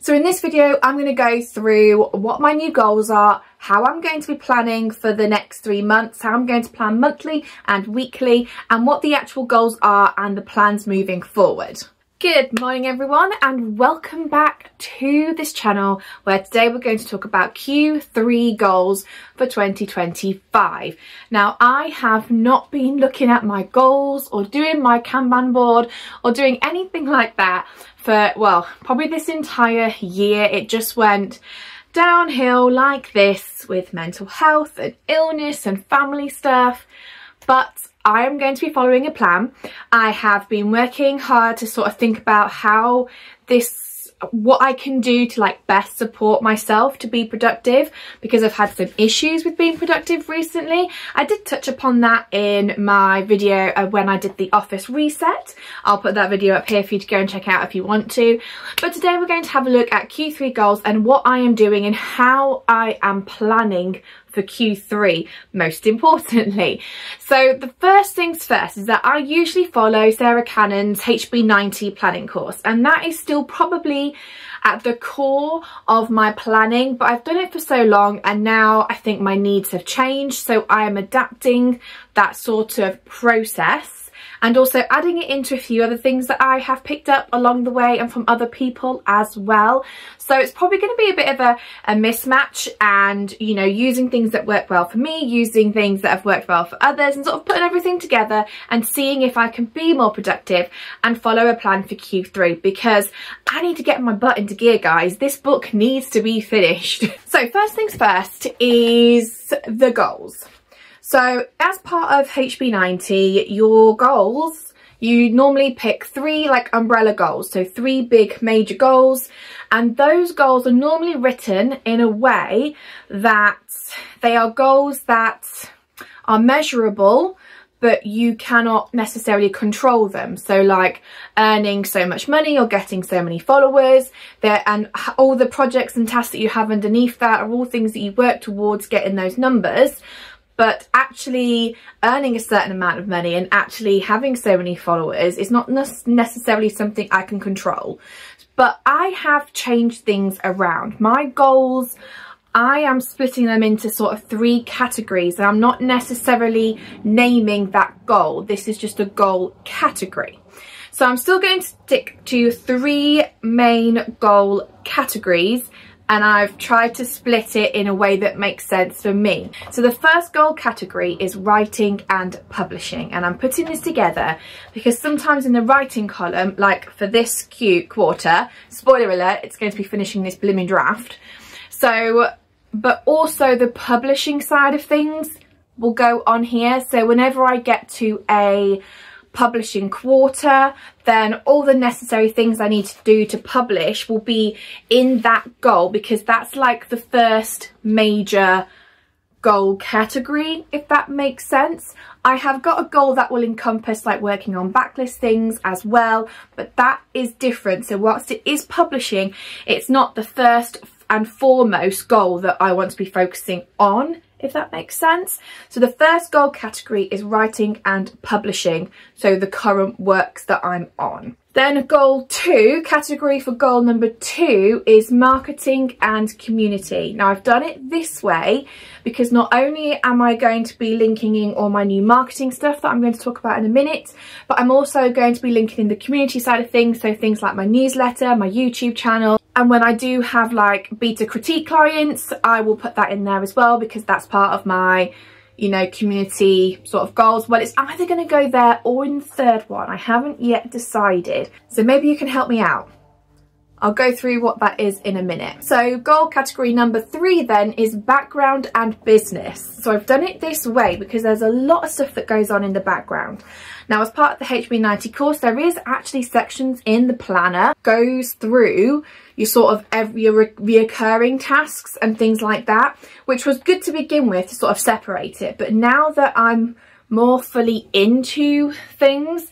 So in this video, I'm going to go through what my new goals are, how I'm going to be planning for the next 3 months, how I'm going to plan monthly and weekly, and what the actual goals are and the plans moving forward. Good morning everyone, and welcome back to this channel where today we're going to talk about Q3 goals for 2025. Now, I have not been looking at my goals or doing my kanban board or doing anything like that for, well, probably this entire year. It just went downhill like this with mental health and illness and family stuff, but I am going to be following a plan. I have been working hard to sort of think about what I can do to like best support myself to be productive, because I've had some issues with being productive recently. I did touch upon that in my video when I did the office reset. I'll put that video up here for you to go and check out if you want to. But today we're going to have a look at Q3 goals and what I am doing and how I am planning for Q3, most importantly. So the first things first is that I usually follow Sarah Cannon's HB90 planning course, and that is still probably at the core of my planning, but I've done it for so long and now I think my needs have changed, so I am adapting that sort of process and also adding it into a few other things that I have picked up along the way and from other people as well. So it's probably going to be a bit of a mismatch, and you know, using things that work well for me, using things that have worked well for others, and sort of putting everything together and seeing if I can be more productive and follow a plan for Q3, because I need to get my butt into gear, guys. This book needs to be finished. So first things first is the goals. So as part of HB90, your goals, you normally pick 3 like umbrella goals, so 3 big major goals, and those goals are normally written in a way that they are goals that are measurable, but you cannot necessarily control them. So like earning so much money or getting so many followers there, and all the projects and tasks that you have underneath that are all things that you work towards getting those numbers. But actually earning a certain amount of money and actually having so many followers is not necessarily something I can control. But I have changed things around. My goals, I am splitting them into sort of 3 categories, and I'm not necessarily naming that goal. This is just a goal category. So I'm still going to stick to 3 main goal categories, and I've tried to split it in a way that makes sense for me. So the first goal category is writing and publishing, and I'm putting this together because sometimes in the writing column, like for this quarter, spoiler alert, it's going to be finishing this blooming draft. So, but also the publishing side of things will go on here. So whenever I get to a publishing quarter, then all the necessary things I need to do to publish will be in that goal, because that's like the first major goal category, if that makes sense. I have got a goal that will encompass like working on backlist things as well, but that is different. So whilst it is publishing, it's not the first and foremost goal that I want to be focusing on, if that makes sense. So the first goal category is writing and publishing, so the current works that I'm on. Then goal 2, category for goal number 2 is marketing and community. Now I've done it this way because not only am I going to be linking in all my new marketing stuff that I'm going to talk about in a minute, but I'm also going to be linking in the community side of things, so things like my newsletter, my YouTube channel. And when I do have like beta critique clients, I will put that in there as well, because that's part of my, you know, community sort of goals. Well, it's either going to go there or in the third one. I haven't yet decided. So maybe you can help me out. I'll go through what that is in a minute. So goal category number 3 then is background and business. So I've done it this way because there's a lot of stuff that goes on in the background. Now, as part of the HB90 course, there is actually sections in the planner goes through your sort of your reoccurring tasks and things like that, which was good to begin with to sort of separate it. But now that I'm more fully into things,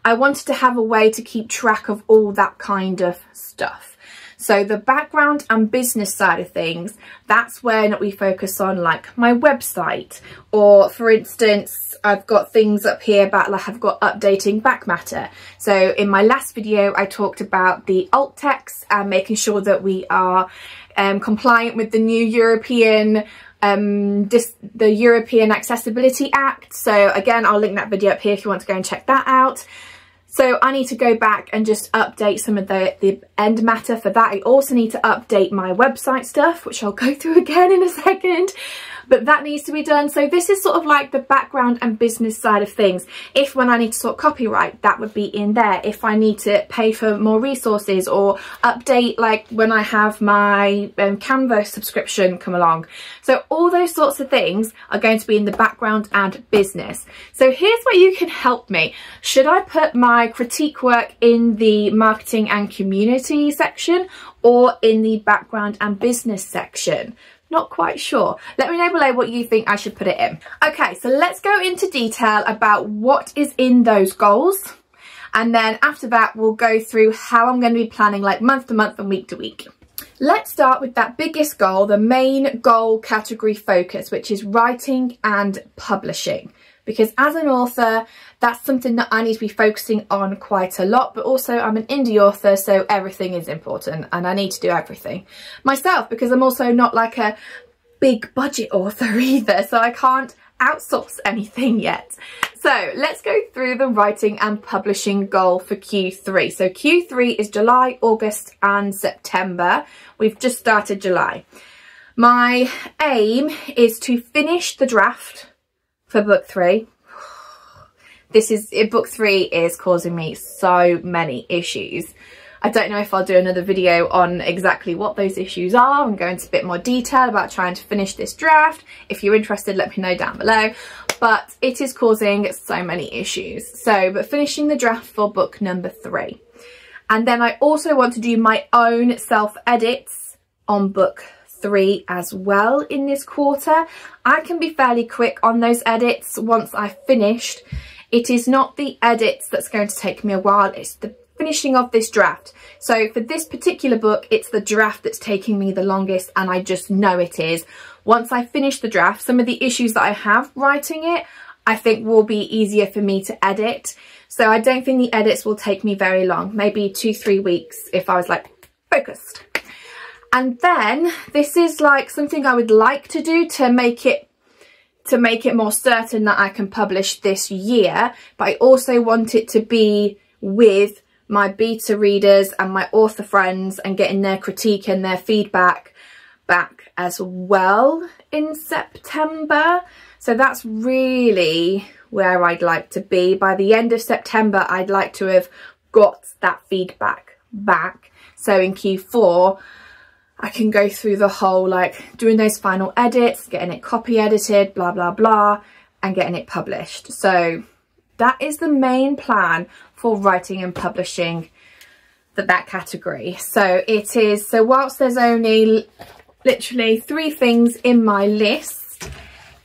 I wanted to have a way to keep track of all that kind of stuff. So the background and business side of things, that's when we focus on like my website, or for instance, I've got things up here about like I've got updating back matter. So in my last video, I talked about the alt text and making sure that we are compliant with the new European the European Accessibility Act. So again, I'll link that video up here if you want to go and check that out. So I need to go back and just update some of the end matter for that. I also need to update my website stuff, which I'll go through again in a second, but that needs to be done. So this is sort of like the background and business side of things. If when I need to sort copyright, that would be in there. If I need to pay for more resources or update, like when I have my Canva subscription come along. So all those sorts of things are going to be in the background and business. So here's where you can help me. Should I put my critique work in the marketing and community section or in the background and business section? Not quite sure. Let me know below what you think I should put it in. Okay, so let's go into detail about what is in those goals. And then after that, we'll go through how I'm going to be planning like month to month and week to week. Let's start with that biggest goal, the main goal category focus, which is writing and publishing. Because as an author, that's something that I need to be focusing on quite a lot, but also I'm an indie author, so everything is important and I need to do everything myself, because I'm also not like a big budget author either, so I can't outsource anything yet. So let's go through the writing and publishing goal for Q3. So Q3 is July, August and September. We've just started July. My aim is to finish the draft for book 3. Book 3 is causing me so many issues. I don't know if I'll do another video on exactly what those issues are and go into a bit more detail about trying to finish this draft. If you're interested, let me know down below. But it is causing so many issues. But finishing the draft for book number 3. And then I also want to do my own self-edits on book 3 as well in this quarter. I can be fairly quick on those edits once I've finished. It is not the edits that's going to take me a while, it's the finishing of this draft. So for this particular book, it's the draft that's taking me the longest, and I just know it is. Once I finish the draft, some of the issues that I have writing it, I think will be easier for me to edit. So I don't think the edits will take me very long, maybe 2-3 weeks if I was like focused. And then this is like something I would like to do to make it more certain that I can publish this year, but I also want it to be with my beta readers and my author friends and getting their critique and their feedback back as well in September. So that's really where I'd like to be. By the end of September, I'd like to have got that feedback back. So in Q4, I can go through the whole like doing those final edits, getting it copy edited, blah, blah, blah, and getting it published. So that is the main plan for writing and publishing that category. So it is, so whilst there's only literally 3 things in my list,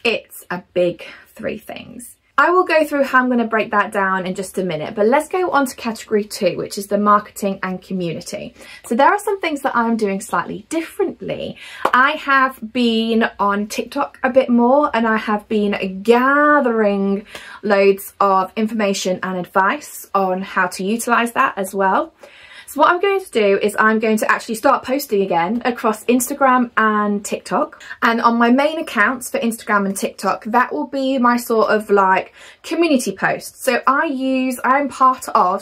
it's a big 3 things. I will go through how I'm going to break that down in just a minute, but let's go on to category 2, which is the marketing and community. So there are some things that I'm doing slightly differently. I have been on TikTok a bit more, and I have been gathering loads of information and advice on how to utilize that as well. So what I'm going to do is I'm going to actually start posting again across Instagram and TikTok. And on my main accounts for Instagram and TikTok, that will be my sort of like community posts. So I'm part of,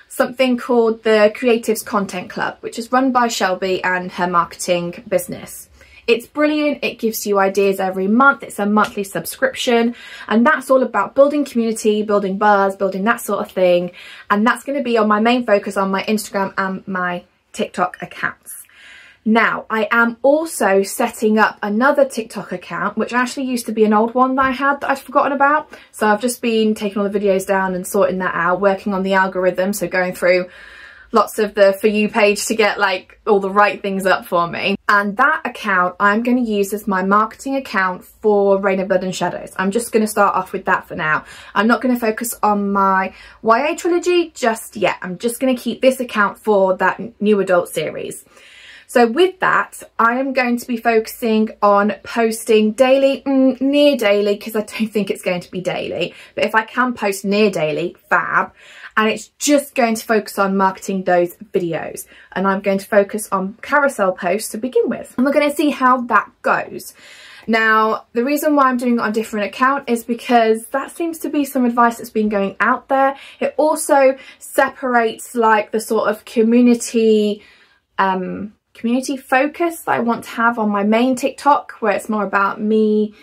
something called the Creatives Content Club, which is run by Shelby and her marketing business. It's brilliant. It gives you ideas every month. It's a monthly subscription, and that's all about building community, building buzz, building that sort of thing. And that's going to be on my main focus on my Instagram and my TikTok accounts. Now, I am also setting up another TikTok account, which actually used to be an old one that I had that I'd forgotten about. So I've just been taking all the videos down and sorting that out, working on the algorithm. So going through lots of the For You page to get like all the right things up for me. And that account I'm going to use as my marketing account for Rain of Blood and Shadows. I'm just going to start off with that for now. I'm not going to focus on my YA trilogy just yet. I'm just going to keep this account for that new adult series. So with that, I am going to be focusing on posting daily, near daily, because I don't think it's going to be daily. But if I can post near daily, fab. And it's just going to focus on marketing those videos. And I'm going to focus on carousel posts to begin with. And we're going to see how that goes. Now, the reason why I'm doing it on a different account is because that seems to be some advice that's been going out there. It also separates like the sort of community focus that I want to have on my main TikTok, where it's more about me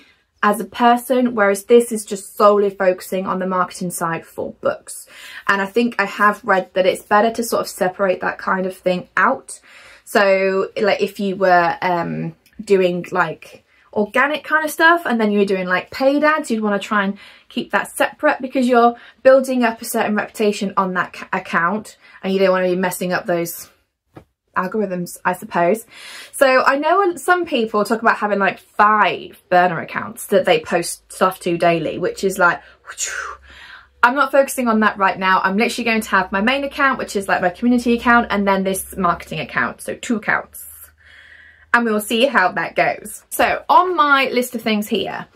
as a person, whereas this is just solely focusing on the marketing side for books. And I think I have read that it's better to sort of separate that kind of thing out. So like if you were doing like organic kind of stuff and then you were doing like paid ads, you'd want to try and keep that separate, because you're building up a certain reputation on that account and you don't want to be messing up those algorithms, I suppose. So I know some people talk about having like 5 burner accounts that they post stuff to daily, which is like, I'm not focusing on that right now. I'm literally going to have my main account, which is like my community account, and then this marketing account, so 2 accounts, and we will see how that goes. So on my list of things here,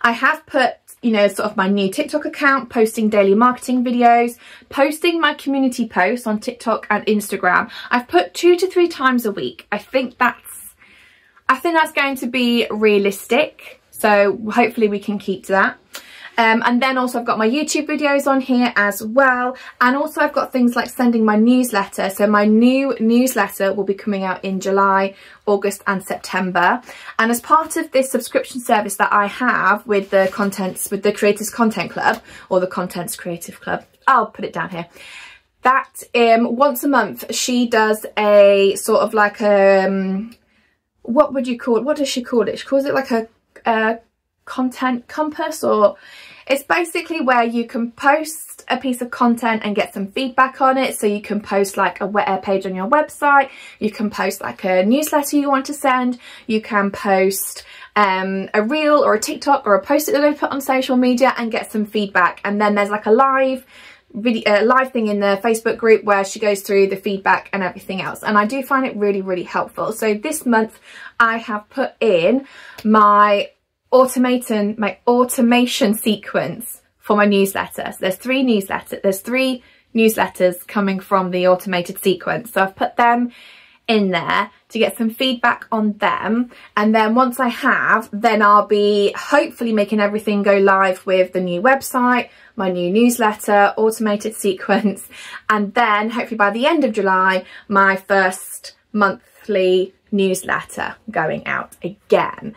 I have put, you know, sort of my new TikTok account, posting daily marketing videos, posting my community posts on TikTok and Instagram. I've put 2 to 3 times a week. I think that's going to be realistic. So hopefully we can keep to that. And then also I've got my YouTube videos on here as well. And also I've got things like sending my newsletter. So my new newsletter will be coming out in July, August and September. And as part of this subscription service that I have with the Creators Content Club, or the Contents Creative Club, I'll put it down here, that once a month she does a sort of like a, what would you call it? What does she call it? She calls it like a content compass, or it's basically where you can post a piece of content and get some feedback on it. So you can post like a page on your website, you can post like a newsletter you want to send, you can post a reel or a TikTok or a post that they put on social media and get some feedback. And then there's like a live thing in the Facebook group where she goes through the feedback and everything else, and I do find it really, really helpful. So this month I have put in my automation sequence for my newsletter. So there's 3 newsletters coming from the automated sequence. So I've put them in there to get some feedback on them, and then once I have, then I'll be hopefully making everything go live with the new website, my new newsletter, automated sequence, and then hopefully by the end of July, my first monthly newsletter going out again.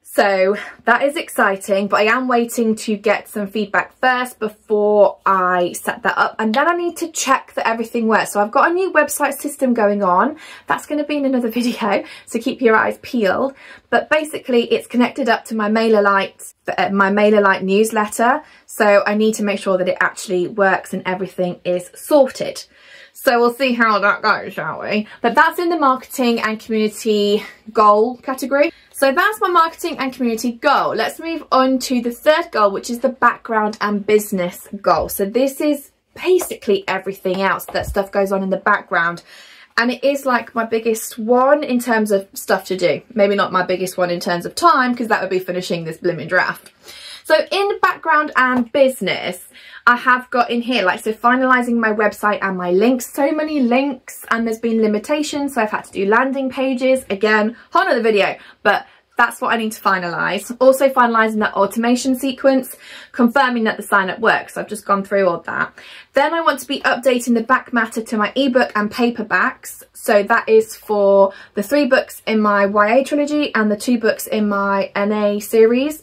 So that is exciting, but I am waiting to get some feedback first before I set that up. And then I need to check that everything works. So I've got a new website system going on. That's going to be in another video, so keep your eyes peeled. But basically it's connected up to my MailerLite newsletter. So I need to make sure that it actually works and everything is sorted. So we'll see how that goes, shall we? But that's in the marketing and community goal category. So that's my marketing and community goal. Let's move on to the 3rd goal, which is the background and business goal. So this is basically everything else, that stuff goes on in the background. And it is like my biggest one in terms of stuff to do. Maybe not my biggest one in terms of time, because that would be finishing this blooming draft. So in background and business, I have got in here, like, so finalising my website and my links. So many links, and there's been limitations, so I've had to do landing pages. Again, whole other video, but that's what I need to finalise. Also finalising that automation sequence, confirming that the sign up works. So I've just gone through all that. Then I want to be updating the back matter to my ebook and paperbacks. So that is for the 3 books in my YA trilogy and the 2 books in my NA series.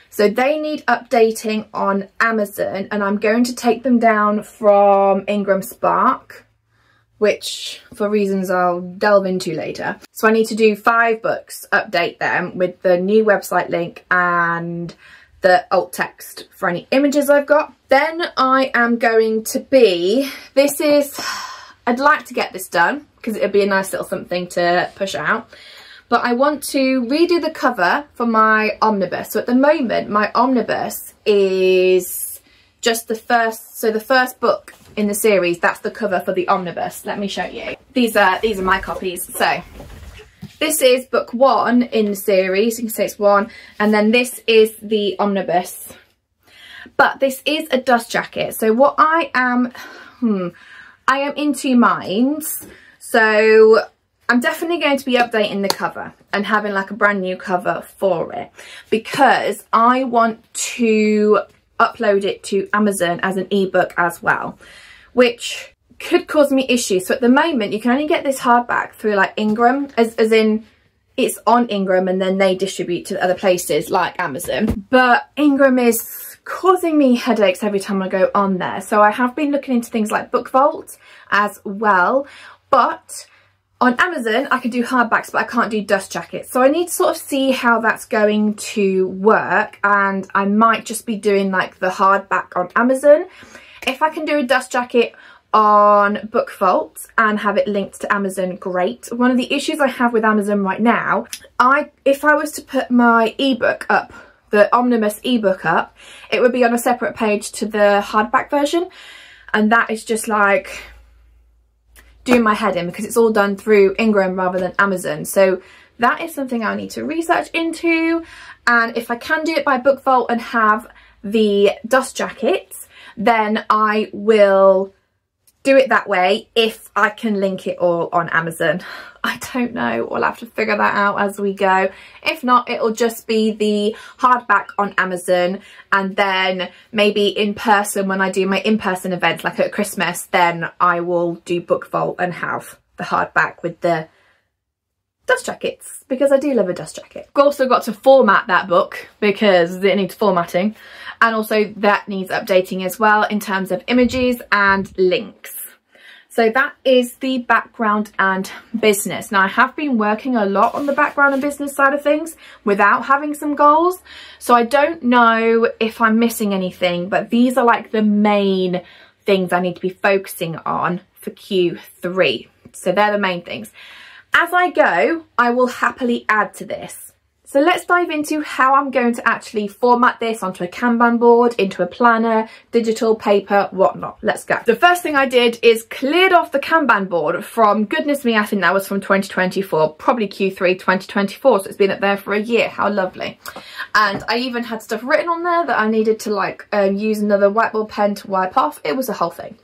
So they need updating on Amazon, and I'm going to take them down from Ingram Spark, which for reasons I'll delve into later. So I need to do 5 books, update them with the new website link and the alt text for any images I've got. Then I am going to be, this is I'd like to get this done because it'd be a nice little something to push out. But I want to redo the cover for my omnibus. So at the moment, my omnibus is just the first book in the series. That's the cover for the omnibus. Let me show you. These are my copies. So this is book 1 in the series. You can say it's 1, and then this is the omnibus. But this is a dust jacket. So what I am in two minds. So I'm definitely going to be updating the cover and having like a brand new cover for it, because I want to upload it to Amazon as an ebook as well, which could cause me issues. So at the moment you can only get this hardback through like Ingram, as in it's on Ingram and then they distribute to other places like Amazon. But Ingram is causing me headaches every time I go on there. So I have been looking into things like Book Vault as well. But on Amazon, I can do hardbacks, but I can't do dust jackets. So I need to sort of see how that's going to work. And I might just be doing like the hardback on Amazon. If I can do a dust jacket on Book Vault and have it linked to Amazon, great. One of the issues I have with Amazon right now, if I was to put my ebook up, the omnibus ebook up, it would be on a separate page to the hardback version. And that is just like doing my head in, because it's all done through Ingram rather than Amazon. So that is something I need to research into. And if I can do it by Book Vault and have the dust jackets, then I will do it that way if I can link it all on Amazon. I don't know, we'll have to figure that out as we go. If not, it'll just be the hardback on Amazon, and then maybe in person when I do my in-person events like at Christmas, then I will do Book Vault and have the hardback with the dust jackets, because I do love a dust jacket. I've also got to format that book because it needs formatting, and also that needs updating as well in terms of images and links. So that is the background and business. Now I have been working a lot on the background and business side of things without having some goals. So I don't know if I'm missing anything, but these are like the main things I need to be focusing on for Q3. So they're the main things. As I go, I will happily add to this. So let's dive into how I'm going to actually format this onto a Kanban board, into a planner, digital, paper, whatnot. Let's go. The first thing I did is cleared off the Kanban board from, goodness me, I think that was from 2024, probably Q3 2024. So it's been up there for a year. How lovely. And I even had stuff written on there that I needed to like use another whiteboard pen to wipe off. It was a whole thing.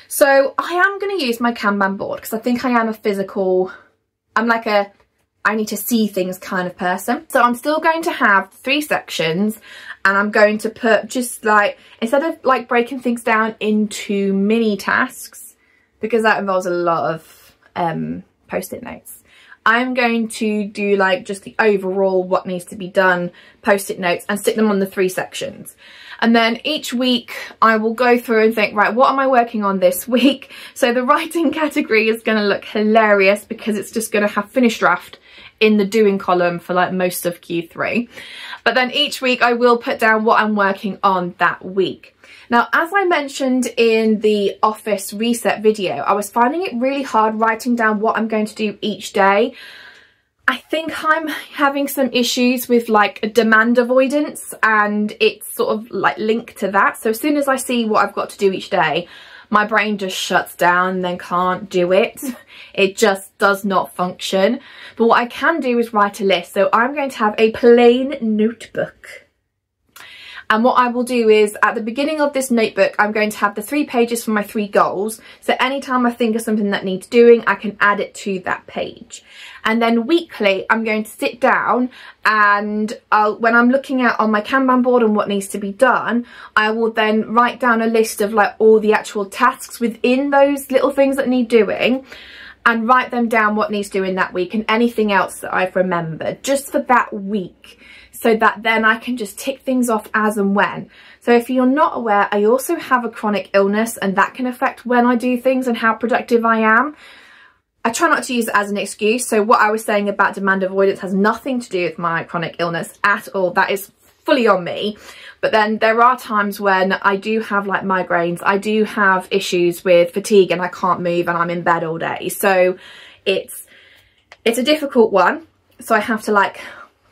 So I am going to use my Kanban board because I think I am a physical, I'm like a, I need to see things kind of person. So I'm still going to have 3 sections, and I'm going to put just like, instead of like breaking things down into mini tasks, because that involves a lot of post-it notes, I'm going to do like just the overall what needs to be done post-it notes and stick them on the 3 sections. And then each week I will go through and think, right, what am I working on this week? So the writing category is going to look hilarious because it's just going to have finished draft in the doing column for like most of Q3. But then each week I will put down what I'm working on that week. Now, as I mentioned in the office reset video, I was finding it really hard writing down what I'm going to do each day. I think I'm having some issues with like demand avoidance, and it's sort of like linked to that. So as soon as I see what I've got to do each day, my brain just shuts down and then can't do it. It just does not function. But what I can do is write a list. So I'm going to have a plain notebook. And what I will do is at the beginning of this notebook, I'm going to have the 3 pages for my 3 goals. So anytime I think of something that needs doing, I can add it to that page. And then weekly, I'm going to sit down and when I'm looking at on my Kanban board and what needs to be done, I will then write down a list of like all the actual tasks within those little things that need doing, and write them down what needs doing that week and anything else that I've remembered just for that week, so that then I can just tick things off as and when. So if you're not aware, I also have a chronic illness, and that can affect when I do things and how productive I am. I try not to use it as an excuse. So what I was saying about demand avoidance has nothing to do with my chronic illness at all. That is fully on me. But then there are times when I do have like migraines, I do have issues with fatigue and I can't move and I'm in bed all day. So it's a difficult one. So I have to like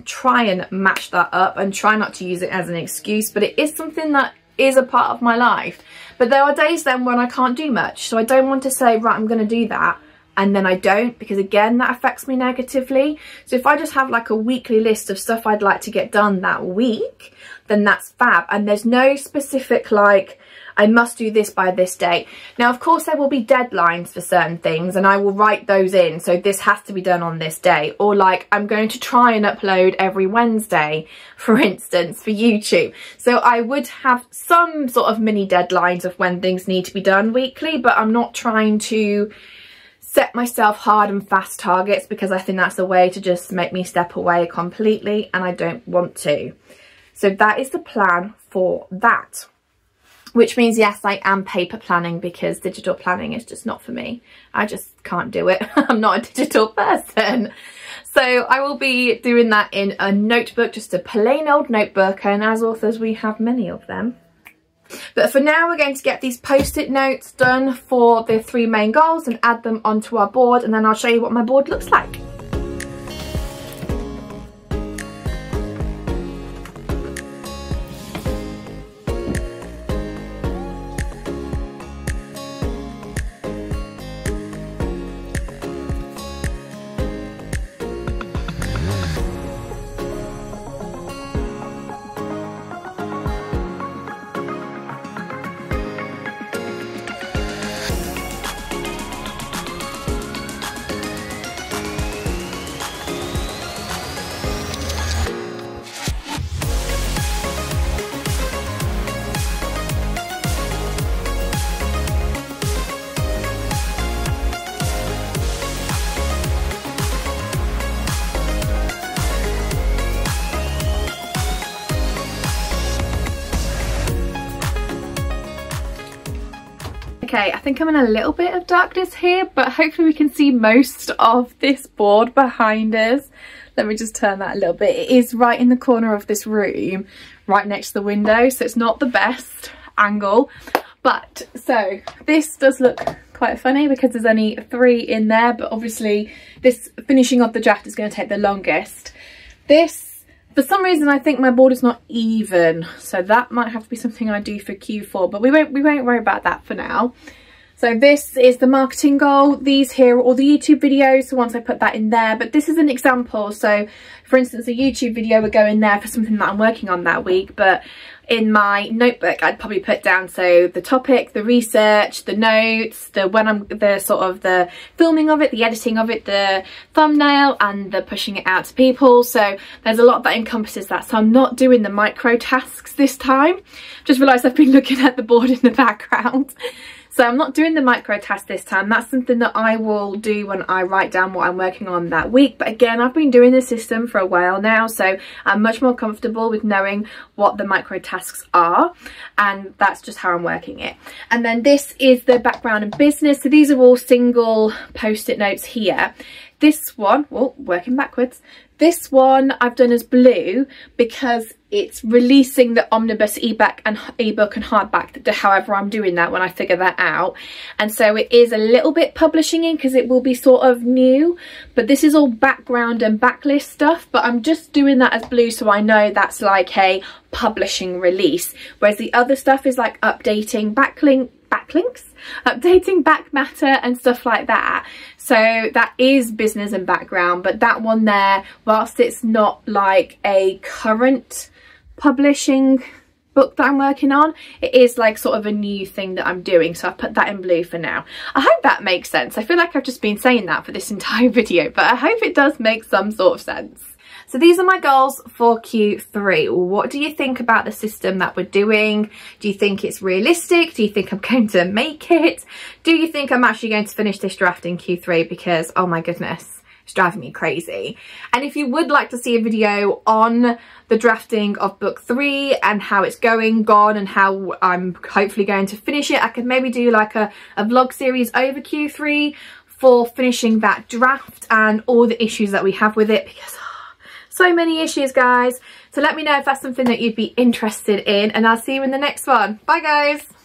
try and match that up and try not to use it as an excuse, but it is something that is a part of my life. But there are days then when I can't do much, so I don't want to say, right, I'm going to do that, and then I don't, because again, that affects me negatively. So if I just have like a weekly list of stuff I'd like to get done that week, then that's fab. And there's no specific like, I must do this by this date. Now, of course, there will be deadlines for certain things and I will write those in. So this has to be done on this day. Or like, I'm going to try and upload every Wednesday, for instance, for YouTube. So I would have some sort of mini deadlines of when things need to be done weekly, but I'm not trying to set myself hard and fast targets, because I think that's a way to just make me step away completely, and I don't want to. So that is the plan for that. Which means, yes, I am paper planning, because digital planning is just not for me. I just can't do it. I'm not a digital person. So I will be doing that in a notebook, just a plain old notebook. And as authors, we have many of them. But for now, we're going to get these post-it notes done for the 3 main goals and add them onto our board. And then I'll show you what my board looks like. Okay, I think I'm in a little bit of darkness here, but hopefully we can see most of this board behind us. Let me just turn that a little bit. It is right in the corner of this room, right next to the window, so it's not the best angle. But so this does look quite funny because there's only 3 in there, but obviously this finishing of the draft is going to take the longest. This, for some reason, I think my board is not even, so that might have to be something I do for Q4, but we won't worry about that for now. So this is the marketing goal. These here are all the YouTube videos, so once I put that in there, but this is an example. So for instance, a YouTube video would go in there for something that I'm working on that week, but in my notebook I'd probably put down, so the topic, the research, the notes, the filming of it, the editing of it, the thumbnail, and the pushing it out to people. So there's a lot that encompasses that. So I'm not doing the micro tasks this time. Just realised I've been looking at the board in the background. So I'm not doing the micro task this time. That's something that I will do when I write down what I'm working on that week. But again, I've been doing this system for a while now, so I'm much more comfortable with knowing what the micro tasks are, and that's just how I'm working it. And then this is the background and business. So these are all single post-it notes here. This one, well, working backwards. This one I've done as blue because it's releasing the omnibus ebook and hardback, however I'm doing that when I figure that out. And so it is a little bit publishing in because it will be sort of new, but this is all background and backlist stuff, but I'm just doing that as blue so I know that's like a publishing release, whereas the other stuff is like updating backlinks, updating back matter and stuff like that. So that is business and background, but that one there, whilst it's not like a current publishing book that I'm working on, it is like sort of a new thing that I'm doing, so I've put that in blue for now. I hope that makes sense. I feel like I've just been saying that for this entire video, but I hope it does make some sort of sense. So these are my goals for Q3. What do you think about the system that we're doing? Do you think it's realistic? Do you think I'm going to make it? Do you think I'm actually going to finish this draft in Q3? Because, oh my goodness, it's driving me crazy. And if you would like to see a video on the drafting of book 3 and how it's gone and how I'm hopefully going to finish it, I could maybe do like a vlog series over Q3 for finishing that draft and all the issues that we have with it, because So many issues, guys. So let me know if that's something that you'd be interested in, and I'll see you in the next one. Bye, guys.